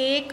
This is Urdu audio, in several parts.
1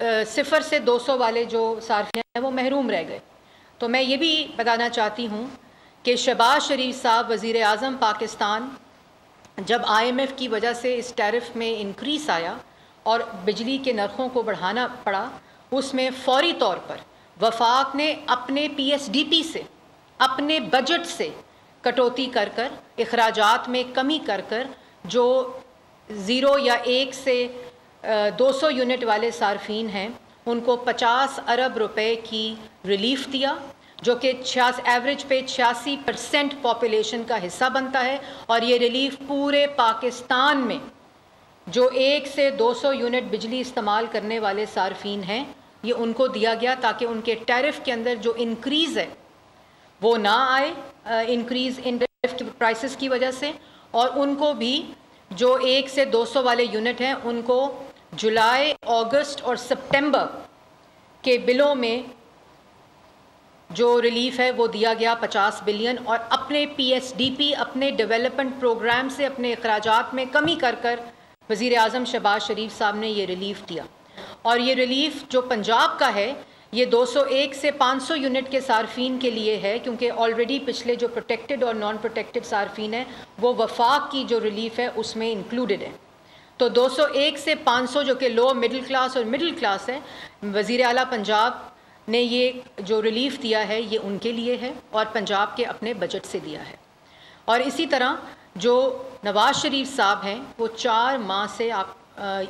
0 سے 200 والے جو صارفین ہیں وہ محروم رہ گئے. تو میں یہ بھی بتانا چاہتی ہوں کہ شہباز شریف صاحب وزیر اعظم پاکستان جب IMF کی وجہ سے اس ٹیرف میں انکریز آیا اور بجلی کے نرخوں کو بڑھانا پڑا، اس میں فوری طور پر وفاق نے اپنے PSDP سے، اپنے بجٹ سے کٹوتی کر کر، اخراجات میں کمی کر کر، جو 0 یا 1 سے 200 یونٹ والے صارفین ہیں ان کو 50 ارب روپے کی ریلیف دیا، جو کہ ایوریج پہ 86% پاپولیشن کا حصہ بنتا ہے. اور یہ ریلیف پورے پاکستان میں جو 1 سے 200 یونٹ بجلی استعمال کرنے والے صارفین ہیں یہ ان کو دیا گیا، تاکہ ان کے ٹیرف کے اندر جو انکریز ہے وہ نہ آئے، انکریز ان پرائسز کی وجہ سے. اور ان کو بھی جو 1 سے 200 والے یونٹ ہیں ان کو جولائی، اگست اور سپٹمبر کے بلوں میں جو ریلیف ہے وہ دیا گیا 50 بلین. اور اپنے PSDP، اپنے ڈیولپمنٹ پروگرام سے اپنے اخراجات میں کمی کر کر وزیر اعظم شہباز شریف صاحب نے یہ ریلیف دیا. اور یہ ریلیف جو پنجاب کا ہے یہ 201 سے 500 یونٹ کے صارفین کے لیے ہے، کیونکہ آلریڈی پچھلے جو پروٹیکٹڈ اور نان پروٹیکٹڈ صارفین ہیں وہ وفاق کی جو ریلیف ہے اس میں انکلوڈڈ ہے. تو 201 سے 500 جو کہ لو مڈل کلاس اور مڈل کلاس ہے، وزیر اعلیٰ پنجاب نے یہ جو ریلیف دیا ہے یہ ان کے لیے ہے اور پنجاب کے اپنے بجٹ سے دیا ہے. اور اسی طرح جو نواز شریف صاحب ہیں وہ 4 ماہ سے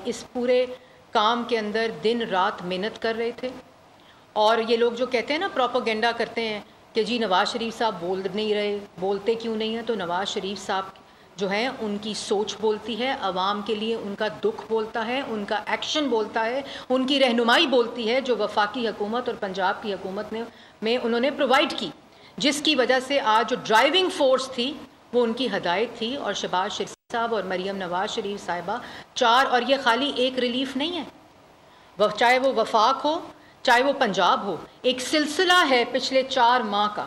اس پورے کام کے اندر دن رات محنت کر رہے تھے. اور یہ لوگ جو کہتے ہیں نا، پروپیگنڈا کرتے ہیں کہ جی نواز شریف صاحب بول نہیں رہے، بولتے کیوں نہیں ہیں؟ تو نواز شریف صاحب جو ہیں ان کی سوچ بولتی ہے، عوام کے لیے ان کا دکھ بولتا ہے، ان کا ایکشن بولتا ہے، ان کی رہنمائی بولتی ہے جو وفاقی حکومت اور پنجاب کی حکومت میں انہوں نے پرووائڈ کی، جس کی وجہ سے آج جو ڈرائیونگ فورس تھی وہ ان کی ہدایت تھی. اور شہباز شریف صاحب اور مریم نواز شریف صاحبہ 4، اور یہ خالی ایک ریلیف نہیں ہے، چاہے وہ وفاق ہو چاہے وہ پنجاب ہو، ایک سلسلہ ہے پچھلے 4 ماہ کا.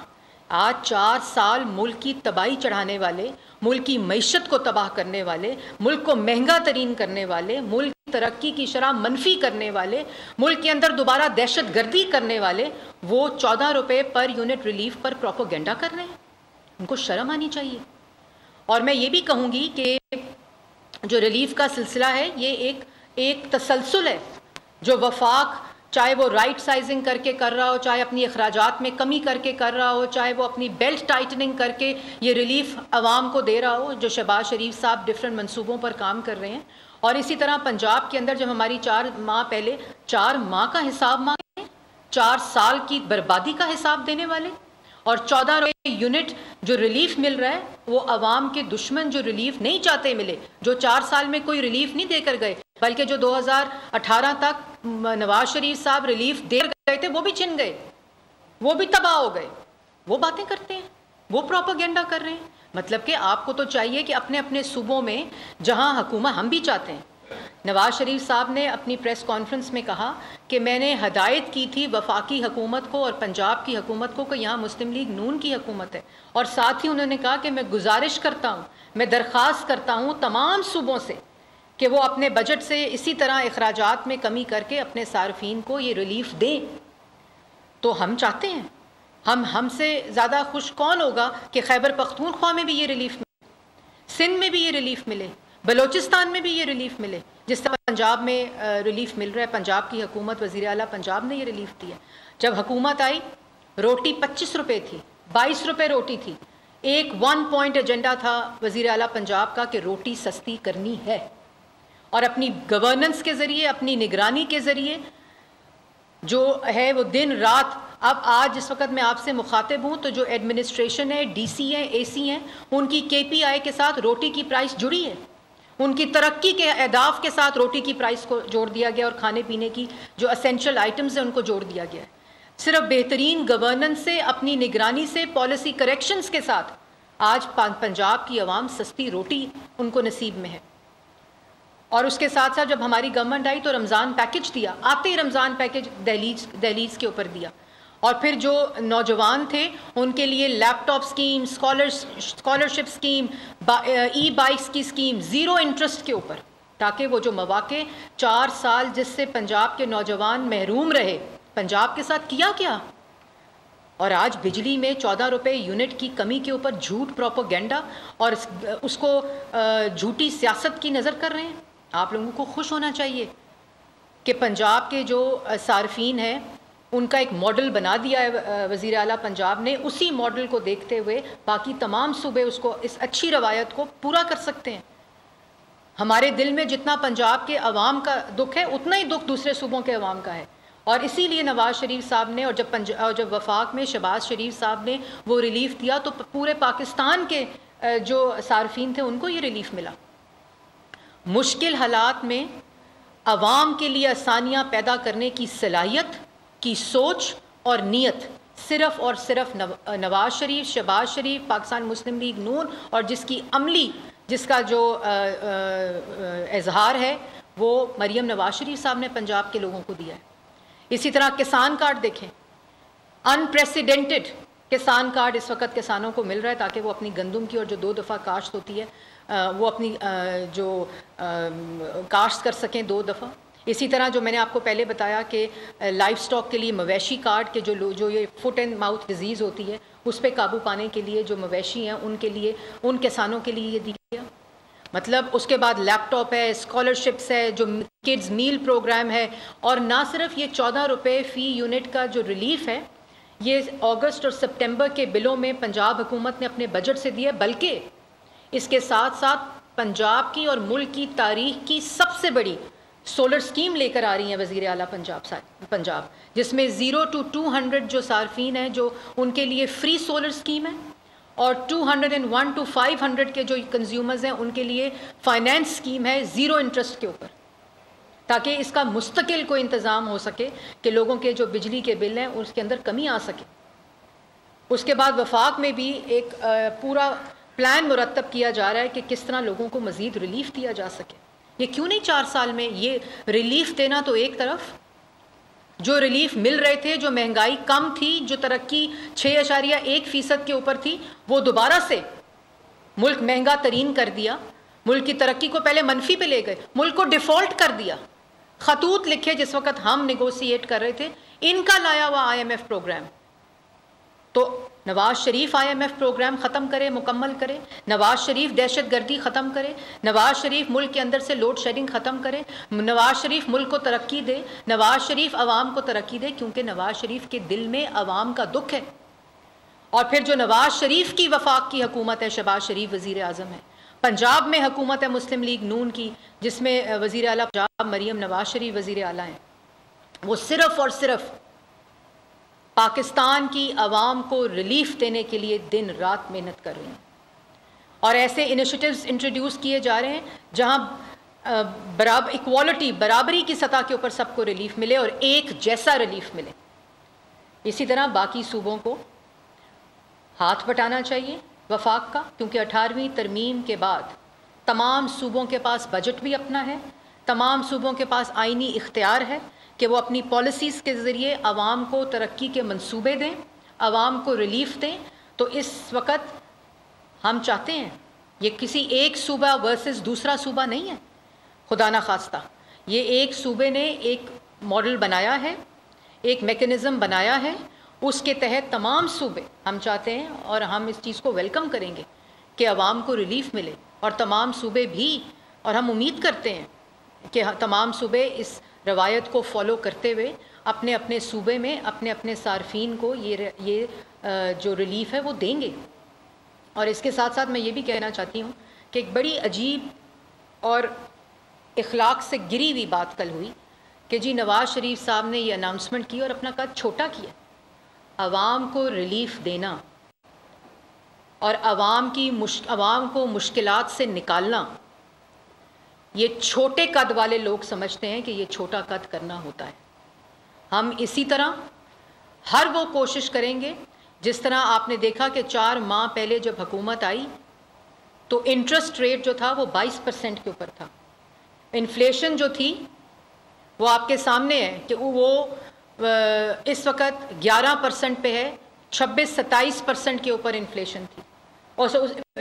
آج 4 سال ملک کی تباہی چڑھانے والے، ملک کی معیشت کو تباہ کرنے والے، ملک کو مہنگا ترین کرنے والے، ملک کی ترقی کی شرح منفی کرنے والے، ملک کے اندر دوبارہ دہشت گردی کرنے والے، وہ 14 روپے پر یونٹ ریلیف پر پروپیگنڈا کر رہے ہیں. ان کو شرم آنی چاہیے. اور میں یہ بھی کہوں گی کہ جو ریلیف کا سلسلہ ہے یہ ایک تسلسل ہے. جو وفاق چاہے وہ رائٹ سائزنگ کر کے کر رہا ہو، چاہے اپنی اخراجات میں کمی کر کے کر رہا ہو، چاہے وہ اپنی بیلٹ ٹائٹننگ کر کے یہ ریلیف عوام کو دے رہا ہو، جو شہباز شریف صاحب ڈفرینٹ منصوبوں پر کام کر رہے ہیں. اور اسی طرح پنجاب کے اندر جب ہماری 4 ماہ پہلے 4 ماہ کا حساب مانگے، 4 سال کی بربادی کا حساب دینے والے، اور 14 روپے یونٹ جو ریلیف مل رہا ہے وہ عوام کے دشمن جو ریلیف نہیں چاہتے ملے، جو 4 سال میں کوئی ریلیف نہیں دے کر گئے، بلکہ جو 2018 تک نواز شریف صاحب ریلیف دے گئے تھے وہ بھی چھن گئے، وہ بھی تباہ ہو گئے. وہ باتیں کرتے ہیں، وہ پروپیگنڈا کر رہے ہیں. مطلب کہ آپ کو تو چاہیے کہ اپنے اپنے صوبوں میں جہاں حکومت، ہم بھی چاہتے ہیں، نواز شریف صاحب نے اپنی پریس کانفرنس میں کہا کہ میں نے ہدایت کی تھی وفاقی حکومت کو اور پنجاب کی حکومت کو کہ یہاں مسلم لیگ نون کی حکومت ہے. اور ساتھ ہی انہوں نے کہا کہ میں گزارش کرتا ہوں، میں درخواست کرتا ہوں تمام صوبوں سے کہ وہ اپنے بجٹ سے اسی طرح اخراجات میں کمی کر کے اپنے صارفین کو یہ ریلیف دیں. تو ہم چاہتے ہیں، ہم سے زیادہ خوش کون ہوگا کہ خیبر پختونخوا میں بھی یہ ریلیف ملے، سندھ میں بھی یہ ریلیف ملے، بلوچستان میں بھی یہ ریلیف ملے، جس طرح پنجاب میں ریلیف مل رہا ہے. پنجاب کی حکومت، وزیر اعلیٰ پنجاب نے یہ ریلیف دیا. جب حکومت آئی روٹی 25 روپے تھی، 22 روپے روٹی تھی. ایک 1 پوائنٹ ایجنڈا تھا وزیر اعلیٰ پنجاب کا کہ روٹی سستی کرنی ہے، اور اپنی گورننس کے ذریعے، اپنی نگرانی کے ذریعے جو ہے وہ دن رات. اب آج جس وقت میں آپ سے مخاطب ہوں تو جو ایڈمنسٹریشن ہے، ڈی سی ہیں، اے سی ہیں، ان کی KPI کے ساتھ روٹی کی پرائس جڑی ہے. ان کی ترقی کے اہداف کے ساتھ روٹی کی پرائس کو جوڑ دیا گیا، اور کھانے پینے کی جو اسینشل آئٹمز ہیں ان کو جوڑ دیا گیا ہے. صرف بہترین گورننس سے، اپنی نگرانی سے، پالیسی کریکشنز کے ساتھ آج پنجاب کی عوام سستی روٹی ان کو نصیب میں ہے. اور اس کے ساتھ ساتھ جب ہماری گورنمنٹ آئی تو رمضان پیکج دیا، آتے ہی رمضان پیکج دہلیز کے اوپر دیا. اور پھر جو نوجوان تھے ان کے لیے لیپ ٹاپ اسکیم، اسکالرشپ اسکیم، ای بائکس کی اسکیم، 0 انٹرسٹ کے اوپر تاکہ وہ جو مواقع 4 سال جس سے پنجاب کے نوجوان محروم رہے، پنجاب کے ساتھ کیا کیا، اور آج بجلی میں 14 روپے یونٹ کی کمی کے اوپر جھوٹ پروپیگنڈا اور اس کو جھوٹی سیاست کی نظر کر رہے ہیں۔ آپ لوگوں کو خوش ہونا چاہیے کہ پنجاب کے جو صارفین ہیں ان کا ایک ماڈل بنا دیا ہے وزیر اعلیٰ پنجاب نے، اسی ماڈل کو دیکھتے ہوئے باقی تمام صوبے اس کو، اس اچھی روایت کو پورا کر سکتے ہیں۔ ہمارے دل میں جتنا پنجاب کے عوام کا دکھ ہے اتنا ہی دکھ دوسرے صوبوں کے عوام کا ہے، اور اسی لیے نواز شریف صاحب نے اور جب وفاق میں شہباز شریف صاحب نے وہ ریلیف دیا تو پورے پاکستان کے جو صارفین تھے ان کو یہ ریلیف ملا۔ مشکل حالات میں عوام کے لیے آسانیاں پیدا کرنے کی صلاحیت کی سوچ اور نیت صرف اور صرف نواز شریف، شہباز شریف، پاکستان مسلم لیگ نون اور جس کا جو اظہار ہے وہ مریم نواز شریف صاحب نے پنجاب کے لوگوں کو دیا ہے۔ اسی طرح کسان کارڈ دیکھیں، انپریسیڈنٹڈ کسان کارڈ اس وقت کسانوں کو مل رہا ہے تاکہ وہ اپنی گندم کی اور جو 2 دفعہ کاشت ہوتی ہے وہ اپنی جو کاشت کر سکیں 2 دفعہ۔ اسی طرح جو میں نے آپ کو پہلے بتایا کہ لائف سٹاک کے لیے مویشی کارڈ کے جو یہ فٹ اینڈ ماؤتھ ڈیزیز ہوتی ہے اس پہ قابو پانے کے لیے جو مویشی ہیں ان کے لیے، ان کسانوں کے لیے یہ دیا۔ مطلب اس کے بعد لیپ ٹاپ ہے، اسکالرشپس ہے، جو کڈز میل پروگرام ہے، اور نہ صرف یہ 14 روپے فی یونٹ کا جو ریلیف ہے یہ اگست اور سپٹمبر کے بلوں میں پنجاب حکومت نے اپنے بجٹ سے دیا، بلکہ اس کے ساتھ ساتھ پنجاب کی اور ملک کی تاریخ کی سب سے بڑی سولر سکیم لے کر آ رہی ہیں وزیر اعلیٰ پنجاب، جس میں 0 to 200 جو صارفین ہیں جو ان کے لیے فری سولر سکیم ہے، اور 201 to 500 کے جو کنزیومرز ہیں ان کے لیے فائنینس سکیم ہے 0 انٹرسٹ کے اوپر، تاکہ اس کا مستقل کوئی انتظام ہو سکے کہ لوگوں کے جو بجلی کے بل ہیں اس کے اندر کمی آ سکے۔ اس کے بعد وفاق میں بھی ایک پورا پلان مرتب کیا جا رہا ہے کہ کس طرح لوگوں کو مزید ریلیف دیا جا سکے۔ یہ کیوں نہیں 4 سال میں یہ ریلیف دینا؟ تو ایک طرف جو ریلیف مل رہے تھے، جو مہنگائی کم تھی، جو ترقی 6.1% کے اوپر تھی، وہ دوبارہ سے ملک مہنگا ترین کر دیا، ملک کی ترقی کو پہلے منفی پہ لے گئے، ملک کو ڈیفالٹ کر دیا۔ خطوط لکھے جس وقت ہم نیگوسیٹ کر رہے تھے، ان کا لایا ہوا IMF پروگرام، تو نواز شریف IMF پروگرام ختم کرے، مکمل کرے، نواز شریف دہشت گردی ختم کرے، نواز شریف ملک کے اندر سے لوڈ شیڈنگ ختم کرے، نواز شریف ملک کو ترقی دے، نواز شریف عوام کو ترقی دے، کیونکہ نواز شریف کے دل میں عوام کا دکھ ہے۔ اور پھر جو نواز شریف کی وفاق کی حکومت ہے، شہباز شریف وزیر اعظم ہے، پنجاب میں حکومت ہے مسلم لیگ نون کی جس میں وزیر اعلیٰ پنجاب مریم نواز شریف وزیر اعلیٰ ہیں، وہ صرف اور صرف پاکستان کی عوام کو ریلیف دینے کے لیے دن رات محنت کر رہی ہیں، اور ایسے انیشیٹیوز انٹروڈیوس کیے جا رہے ہیں جہاں برابری کی سطح کے اوپر سب کو ریلیف ملے اور ایک جیسا ریلیف ملے۔ اسی طرح باقی صوبوں کو ہاتھ بٹانا چاہیے وفاق کا، کیونکہ 18ویں ترمیم کے بعد تمام صوبوں کے پاس بجٹ بھی اپنا ہے، تمام صوبوں کے پاس آئینی اختیار ہے کہ وہ اپنی پالیسیز کے ذریعے عوام کو ترقی کے منصوبے دیں، عوام کو ریلیف دیں۔ تو اس وقت ہم چاہتے ہیں، یہ کسی ایک صوبہ ورسز دوسرا صوبہ نہیں ہے، خدا نخواستہ یہ ایک صوبے نے ایک ماڈل بنایا ہے، ایک میکنزم بنایا ہے، اس کے تحت تمام صوبے ہم چاہتے ہیں اور ہم اس چیز کو ویلکم کریں گے کہ عوام کو ریلیف ملے، اور تمام صوبے بھی، اور ہم امید کرتے ہیں کہ تمام صوبے اس روایت کو فالو کرتے ہوئے اپنے اپنے صوبے میں اپنے اپنے صارفین کو یہ جو ریلیف ہے وہ دیں گے۔ اور اس کے ساتھ ساتھ میں یہ بھی کہنا چاہتی ہوں کہ ایک بڑی عجیب اور اخلاق سے گری ہوئی بات کل ہوئی کہ جی نواز شریف صاحب نے یہ اناؤنسمنٹ کی اور اپنا قد چھوٹا کیا۔ عوام کو ریلیف دینا اور عوام کو مشکلات سے نکالنا، یہ چھوٹے قد والے لوگ سمجھتے ہیں کہ یہ چھوٹا قد کرنا ہوتا ہے۔ ہم اسی طرح ہر وہ کوشش کریں گے، جس طرح آپ نے دیکھا کہ 4 ماہ پہلے جب حکومت آئی تو انٹرسٹ ریٹ جو تھا وہ 22% کے اوپر تھا، انفلیشن جو تھی وہ آپ کے سامنے ہے کہ وہ اس وقت 11% پہ ہے، 26-27% کے اوپر انفلیشن تھی، اور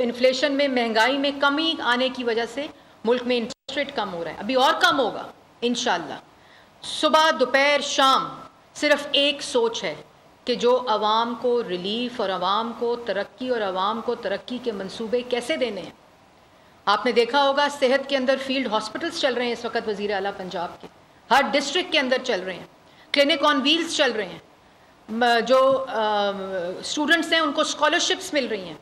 انفلیشن میں مہنگائی میں کمی آنے کی وجہ سے ملک میں انٹرسٹ ریٹ کم ہو رہا ہے, ابھی اور کم ہوگا انشاءاللہ. صبح دوپہر شام صرف ایک سوچ ہے کہ جو عوام کو ریلیف اور عوام کو ترقی اور عوام کو ترقی کے منصوبے کیسے دینے ہیں. آپ نے دیکھا ہوگا صحت کے اندر فیلڈ ہاسپٹلس چل رہے ہیں اس وقت وزیر اعلیٰ پنجاب کے, ہر ڈسٹرکٹ کے اندر چل رہے ہیں, کلینک آن ویلز چل رہے ہیں, جو اسٹوڈنٹس ہیں ان کو اسکالرشپس مل رہی ہیں,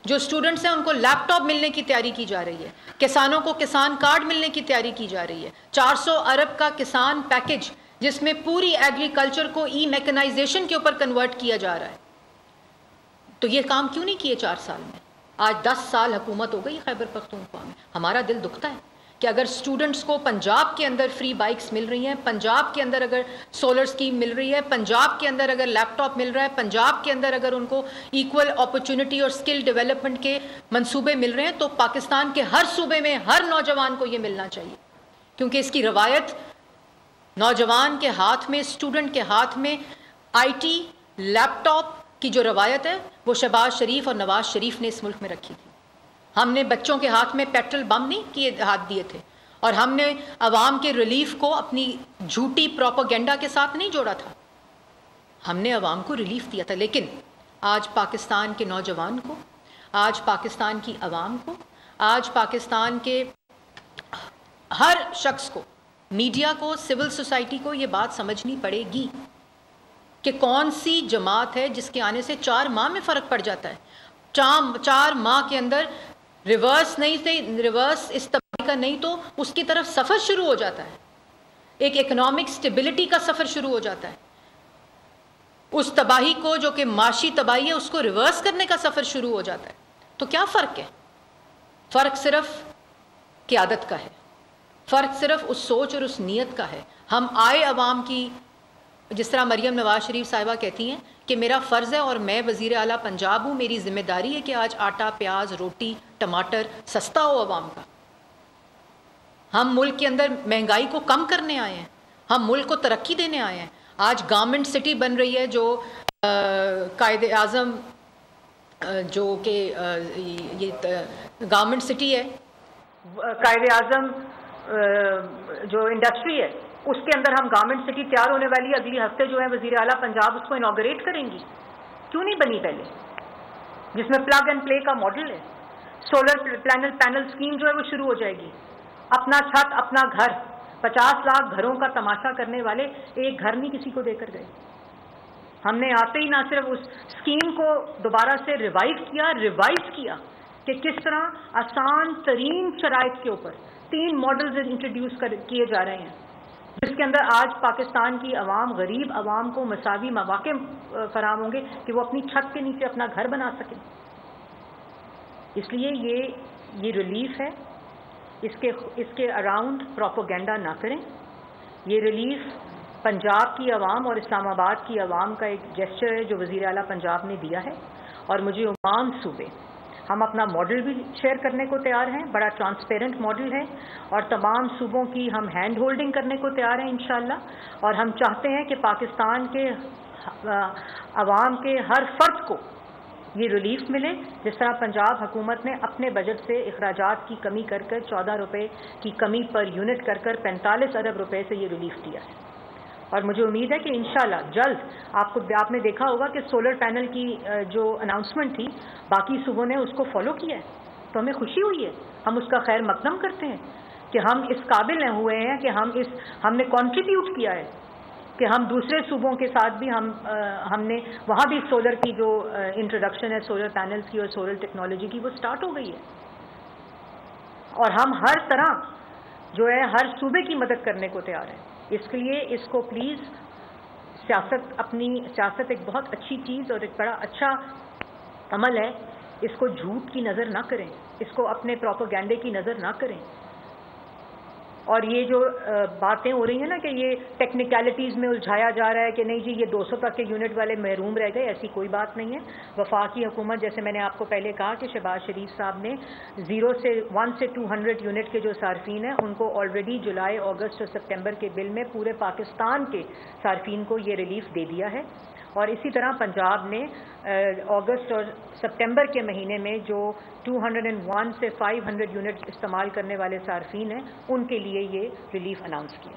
جو اسٹوڈنٹس ہیں ان کو لیپ ٹاپ ملنے کی تیاری کی جا رہی ہے, کسانوں کو کسان کارڈ ملنے کی تیاری کی جا رہی ہے, 400 ارب کا کسان پیکج جس میں پوری ایگریکلچر کو ای میکنائزیشن کے اوپر کنورٹ کیا جا رہا ہے. تو یہ کام کیوں نہیں کیے 4 سال میں؟ آج 10 سال حکومت ہو گئی خیبر پختونخوا میں. ہمارا دل دکھتا ہے کہ اگر اسٹوڈنٹس کو پنجاب کے اندر فری بائکس مل رہی ہیں, پنجاب کے اندر اگر سولر اسکیم مل رہی ہے, پنجاب کے اندر اگر لیپ ٹاپ مل رہا ہے, پنجاب کے اندر اگر ان کو ایکول اپرچونٹی اور اسکل ڈیولپمنٹ کے منصوبے مل رہے ہیں, تو پاکستان کے ہر صوبے میں ہر نوجوان کو یہ ملنا چاہیے. کیونکہ اس کی روایت نوجوان کے ہاتھ میں, اسٹوڈنٹ کے ہاتھ میں آئی ٹی لیپ ٹاپ کی جو روایت ہے وہ شہباز شریف اور نواز شریف نے اس ملک میں رکھی تھی. ہم نے بچوں کے ہاتھ میں پیٹرول بم نہیں ہاتھ دیے تھے, اور ہم نے عوام کے ریلیف کو اپنی جھوٹی پروپیگنڈا کے ساتھ نہیں جوڑا تھا, ہم نے عوام کو ریلیف دیا تھا. لیکن آج پاکستان کے نوجوان کو, آج پاکستان کی عوام کو, آج پاکستان کے ہر شخص کو, میڈیا کو, سول سوسائٹی کو یہ بات سمجھنی پڑے گی کہ کون سی جماعت ہے جس کے آنے سے 4 ماہ میں فرق پڑ جاتا ہے. 4 ماہ کے اندر ریورس نہیں تھے, ریورس اس تباہی کا نہیں تو اس کی طرف سفر شروع ہو جاتا ہے, ایک اکنامک سٹیبلٹی کا سفر شروع ہو جاتا ہے. اس تباہی کو جو کہ معاشی تباہی ہے اس کو ریورس کرنے کا سفر شروع ہو جاتا ہے. تو کیا فرق ہے؟ فرق صرف قیادت کا ہے, فرق صرف اس سوچ اور اس نیت کا ہے. ہم آئے عوام کی, جس طرح مریم نواز شریف صاحبہ کہتی ہیں کہ میرا فرض ہے اور میں وزیر اعلیٰ پنجاب ہوں, میری ذمہ داری ہے کہ آج آٹا, پیاز, روٹی, ٹماٹر سستا ہو عوام کا. ہم ملک کے اندر مہنگائی کو کم کرنے آئے ہیں, ہم ملک کو ترقی دینے آئے ہیں. آج گورنمنٹ سٹی بن رہی ہے جو قائد اعظم, جو کہ یہ گورنمنٹ سٹی ہے, قائد اعظم جو انڈسٹری ہے اس کے اندر ہم گورنمنٹ سٹی تیار ہونے والی ہے اگلی ہفتے جو ہے وزیر اعلیٰ پنجاب اس کو انوگریٹ کریں گی. کیوں نہیں بنی پہلے؟ جس میں پلگ اینڈ پلے کا ماڈل ہے. سولر پینل اسکیم جو ہے وہ شروع ہو جائے گی. اپنا چھت اپنا گھر, 50 لاکھ گھروں کا تماشا کرنے والے ایک گھر نہیں کسی کو دے کر گئے. ہم نے آتے ہی نہ صرف اس اسکیم کو دوبارہ سے ریوائز کیا کہ کس طرح آسان ترین شرائط کے اوپر 3 ماڈلز انٹروڈیوس کیے جا رہے ہیں, جس کے اندر آج پاکستان کی عوام, غریب عوام کو مساوی مواقع فراہم ہوں گے کہ وہ اپنی چھت کے نیچے اپنا گھر بنا سکیں. اس لیے یہ ریلیف ہے, اس کے اراؤنڈ پروپیگنڈا نہ کریں. یہ ریلیف پنجاب کی عوام اور اسلام آباد کی عوام کا ایک جیسچر ہے جو وزیر اعلیٰ پنجاب نے دیا ہے, اور مجھے تمام صوبے ہم اپنا ماڈل بھی شیئر کرنے کو تیار ہیں. بڑا ٹرانسپیرنٹ ماڈل ہے, اور تمام صوبوں کی ہم ہینڈ ہولڈنگ کرنے کو تیار ہیں انشاءاللہ. اور ہم چاہتے ہیں کہ پاکستان کے عوام کے ہر فرد کو یہ ریلیف ملے, جس طرح پنجاب حکومت نے اپنے بجٹ سے اخراجات کی کمی کر 14 روپے کی کمی پر یونٹ کر 45 ارب روپے سے یہ ریلیف دیا ہے. اور مجھے امید ہے کہ انشاءاللہ جلد آپ نے دیکھا ہوگا کہ سولر پینل کی جو اناؤنسمنٹ تھی باقی صوبوں نے اس کو فالو کیا ہے, تو ہمیں خوشی ہوئی ہے. ہم اس کا خیر مقدم کرتے ہیں کہ ہم اس قابل ہوئے ہیں کہ ہم نے کنٹریبیوٹ کیا ہے کہ ہم دوسرے صوبوں کے ساتھ بھی ہم نے وہاں بھی سولر کی جو انٹروڈکشن ہے سولر پینلز کی اور سولر ٹیکنالوجی کی وہ سٹارٹ ہو گئی ہے. اور ہم ہر طرح جو ہے ہر صوبے کی مدد کرنے کو تیار ہیں. اس کے لیے اس کو پلیز سیاست ایک بہت اچھی چیز اور ایک بڑا اچھا عمل ہے, اس کو جھوٹ کی نظر نہ کریں, اس کو اپنے پروپیگنڈے کی نظر نہ کریں. اور یہ جو باتیں ہو رہی ہیں نا کہ یہ ٹیکنیکلٹیز میں الجھایا جا رہا ہے کہ نہیں جی یہ 200 تک کے یونٹ والے محروم رہ گئے, ایسی کوئی بات نہیں ہے. وفاقی حکومت, جیسے میں نے آپ کو پہلے کہا کہ شہباز شریف صاحب نے 1 سے 200 یونٹ کے جو صارفین ہیں ان کو آلریڈی جولائی, اگست اور سپتمبر کے بل میں پورے پاکستان کے صارفین کو یہ ریلیف دے دیا ہے. اور اسی طرح پنجاب نے اگست اور سپٹمبر کے مہینے میں جو 201 سے 500 یونٹ استعمال کرنے والے صارفین ہیں ان کے لیے یہ ریلیف اناؤنس کیا.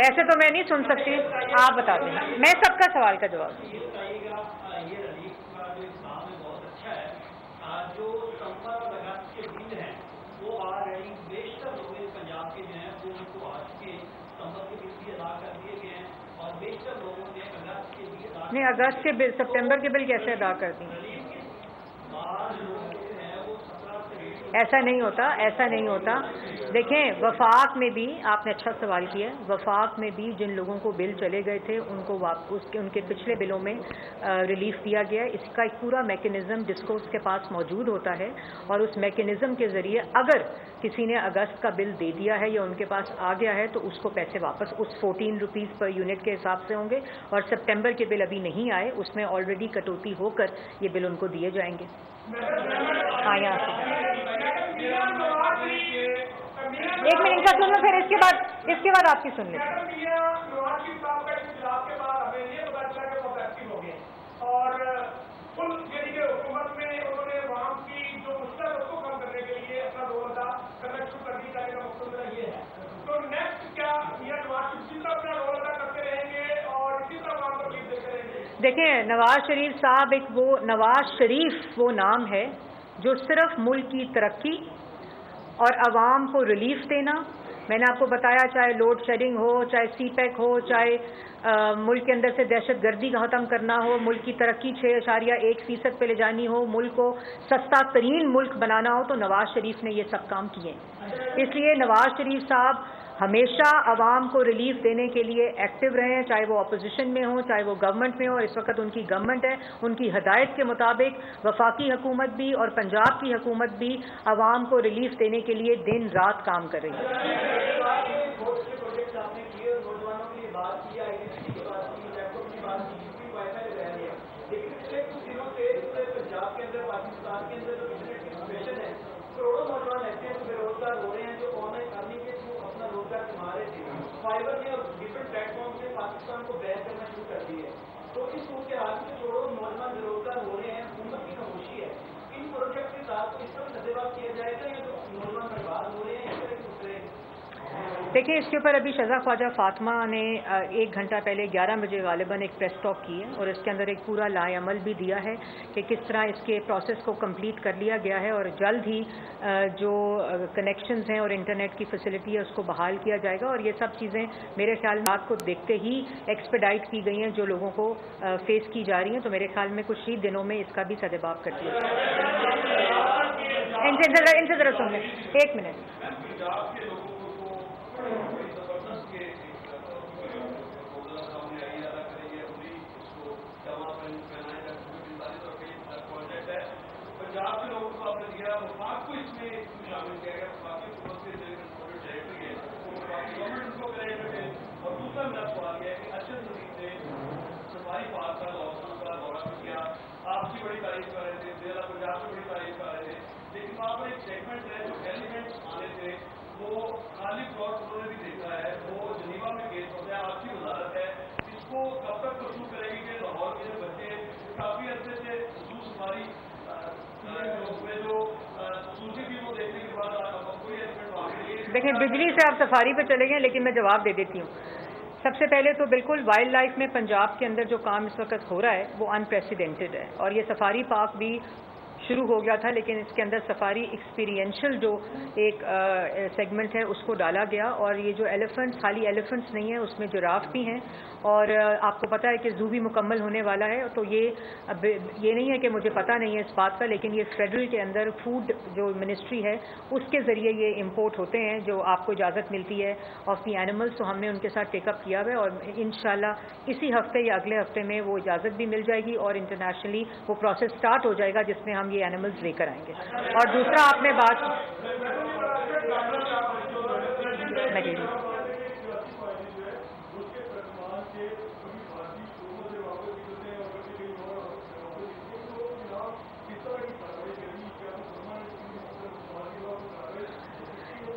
ایسے تو میں نہیں سن سکتی, آپ بتا دیں, میں سب کا سوال کا جواب دوں. جو سمپر اور اگست کے بل ہیں وہ آ رہی بیشتر لوگ پنجاب کے جو ہیں وہ ان کو آج کے سمپر کے بل بھی ادا کر دیے گئے ہیں اور بیشتر لوگوں نے اگست کے بھی ادا نہیں, اگست کے بل, سپٹمبر کے بل کیسے ادا کر دیں؟ ایسا نہیں ہوتا, ایسا نہیں ہوتا. دیکھیں وفاق میں بھی آپ نے اچھا سوال کیا, وفاق میں بھی جن لوگوں کو بل چلے گئے تھے ان کو واپس ان کے پچھلے بلوں میں ریلیف دیا گیا. اس کا ایک پورا میکینزم ڈسکورس کے پاس موجود ہوتا ہے اور اس میکینزم کے ذریعے اگر کسی نے اگست کا بل دے دیا ہے یا ان کے پاس آ گیا ہے تو اس کو پیسے واپس اس 14 روپیز پر یونٹ کے حساب سے ہوں گے, اور سپٹمبر کے بل ابھی نہیں آئے, اس میں آلریڈی کٹوتی ہو کر یہ بل ان کو دیے جائیں گے. ہاں, یہاں سے ایک منٹ کا سن لو, پھر اس کے بعد آپ کی سن لیتے ہیں. اور فل یعنی کہ حکومت میں انہوں نے عوام کی جو مشکل ہے اس کو کم کرنے کے لیے اپنا رول ادا کرنا شروع کر دیا جانے کا مقصد میرا یہ ہے. تو نیکسٹ کیا میاں نواز شریف اسی طرح اپنا رول ادا کرتے رہیں گے اور اسی طرح عوام کو چیز دیتے رہیں گے؟ دیکھیں, نواز شریف صاحب ایک وہ نواز شریف وہ نام ہے جو صرف ملک کی ترقی اور عوام کو ریلیف دینا. میں نے آپ کو بتایا, چاہے لوڈ شیڈنگ ہو, چاہے سی پیک ہو, چاہے ملک کے اندر سے دہشت گردی کا ختم کرنا ہو, ملک کی ترقی 6.1% پہ لے جانی ہو, ملک کو سستا ترین ملک بنانا ہو, تو نواز شریف نے یہ سب کام کیے ہیں. اس لیے نواز شریف صاحب ہمیشہ عوام کو ریلیف دینے کے لیے ایکٹیو رہے ہیں, چاہے وہ اپوزیشن میں ہوں, چاہے وہ گورنمنٹ میں ہوں. اس وقت ان کی گورنمنٹ ہے, ان کی ہدایت کے مطابق وفاقی حکومت بھی اور پنجاب کی حکومت بھی عوام کو ریلیف دینے کے لیے دن رات کام کر رہی ہے. فائبر نے ڈفرنٹ پلیٹ فارم سے پاکستان کو بین کرنا شروع کر دی ہے. تو اس صورتحال میں چھوڑو نوجوان بے روزگار ہو رہے ہیں, حکومت کی خاموشی ہے. ان پروجیکٹ کے ساتھ اس طرح سدباب کیا جائے گا یا تو نوجوان برباد ہو رہے ہیں, اس طرح کے دوسرے. دیکھیں, اس کے اوپر ابھی شہزاد خواجہ فاطمہ نے 1 گھنٹہ پہلے 11 بجے غالباً ایک پریس ٹاک کی ہے, اور اس کے اندر ایک پورا لائحہ عمل بھی دیا ہے کہ کس طرح اس کے پروسیس کو کمپلیٹ کر لیا گیا ہے, اور جلد ہی جو کنیکشنز ہیں اور انٹرنیٹ کی فیسلٹی ہے اس کو بحال کیا جائے گا. اور یہ سب چیزیں میرے خیال میں بات کو دیکھتے ہی ایکسپیڈائٹ کی گئی ہیں جو لوگوں کو فیس کی جا رہی ہیں. تو میرے خیال میں کچھ ہی دنوں میں اس کا بھی سدباب کر دیا جائے گا. ان سے ذرا سن لیں, 1 منٹ. پنجاب کے لوگوں کو آپ نے دیا, وفاق کو اس میں شامل کیا گیا, وفاقی حکومت کے ڈائریکٹر ہے وفاقی گورنمنٹ ان کو کریکٹر ہے. اور دوسرا میرا سوال یہ ہے کہ ارشد نظیر نے صفائی پارک کا لاسن کا دورہ بھی کیا, آپ کی بڑی تعریف کر رہے تھے, ضلع پنجاب کی بڑی تعریف کر رہے تھے, لیکن وہاں پر ایک سیگمنٹ ہے جو ایلیمنٹس آنے تھے وہ خالی پلاٹ انہوں نے بھی دیکھا ہے, وہ جنیوا میں کیس ہوتا ہے. آپ کی وزارت ہے, اس کو کب تک پرسو کرے گی کہ لاہور کے بچے کافی عرصے سے خصوص ہماری دیکھیں, بجلی سے آپ سفاری پہ چلے گئے, لیکن میں جواب دے دیتی ہوں. سب سے پہلے تو بالکل وائلڈ لائف میں پنجاب کے اندر جو کام اس وقت ہو رہا ہے وہ انپریسیڈنٹڈ ہے, اور یہ سفاری پارک بھی شروع ہو گیا تھا, لیکن اس کے اندر سفاری ایکسپیرینشل جو ایک سیگمنٹ ہے اس کو ڈالا گیا. اور یہ جو ایلیفنٹس خالی ایلیفنٹس نہیں ہیں, اس میں جراف بھی ہیں, اور آپ کو پتہ ہے کہ زو بھی مکمل ہونے والا ہے. تو یہ نہیں ہے کہ مجھے پتہ نہیں ہے اس بات کا, لیکن یہ فیڈرل کے اندر فوڈ جو منسٹری ہے اس کے ذریعے یہ امپورٹ ہوتے ہیں جو آپ کو اجازت ملتی ہے آف دی اینیملس. تو ہم نے ان کے ساتھ ٹیک اپ کیا ہوا ہے, اور انشاءاللہ اسی ہفتے یا اگلے ہفتے میں وہ اجازت بھی مل جائے گی, اور انٹرنیشنلی وہ پروسیس سٹارٹ ہو جائے گا جس میں ہم یہ اینیملز لے کر آئیں گے. اور دوسرا آپ نے بات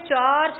4